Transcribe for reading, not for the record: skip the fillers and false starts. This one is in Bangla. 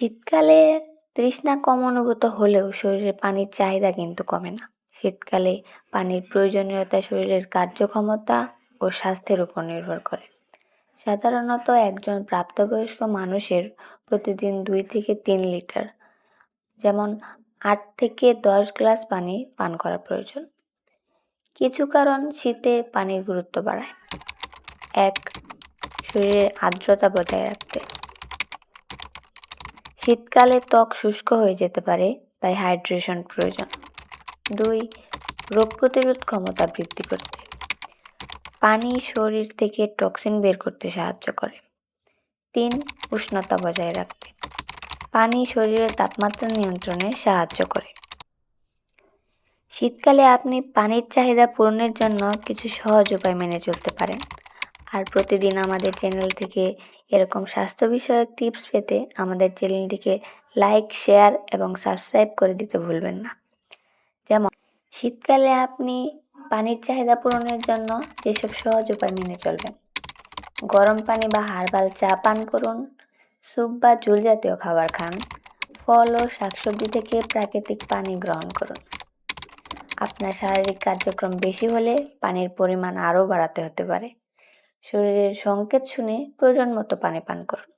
শীতকালে তৃষ্ণা কম অনুভূত হলেও শরীরে পানির চাহিদা কিন্তু কমে না। শীতকালে পানির প্রয়োজনীয়তা শরীরের কার্যক্ষমতা ও স্বাস্থ্যের উপর নির্ভর করে। সাধারণত একজন প্রাপ্তবয়স্ক মানুষের প্রতিদিন 2 থেকে 3 লিটার, যেমন 8 থেকে 10 গ্লাস পানি পান করা প্রয়োজন। কিছু কারণ শীতে পানির গুরুত্ব বাড়ায়: 1. শরীরের আর্দ্রতা বজায় রাখতে। শীতকালে ত্বক শুষ্ক হয়ে যেতে পারে, তাই হাইড্রেশন প্রয়োজন। 2. রোগ প্রতিরোধ ক্ষমতা বৃদ্ধি করতে। পানি শরীর থেকে টক্সিন বের করতে সাহায্য করে। 3. উষ্ণতা বজায় রাখতে। পানি শরীরের তাপমাত্রা নিয়ন্ত্রণে সাহায্য করে। শীতকালে আপনি পানির চাহিদা পূরণের জন্য কিছু সহজ উপায় মেনে চলতে পারেন। আর প্রতিদিন আমাদের চ্যানেল থেকে এরকম স্বাস্থ্য বিষয়ক টিপস পেতে আমাদের চ্যানেলটিকে লাইক, শেয়ার এবং সাবস্ক্রাইব করে দিতে ভুলবেন না। যেমন শীতকালে আপনি পানির চাহিদা পূরণের জন্য যেসব সহজ উপায় মেনে চলবেন: গরম পানি বা হার্বাল চা পান করুন, স্যুপ বা ঝোল জাতীয় খাবার খান, ফল ও শাকসবজি থেকে প্রাকৃতিক পানি গ্রহণ করুন। আপনার শারীরিক কার্যক্রম বেশি হলে পানির পরিমাণ আরও বাড়াতে হতে পারে। শরীরের সংকেত শুনে প্রয়োজন মতো পানি পান করুন।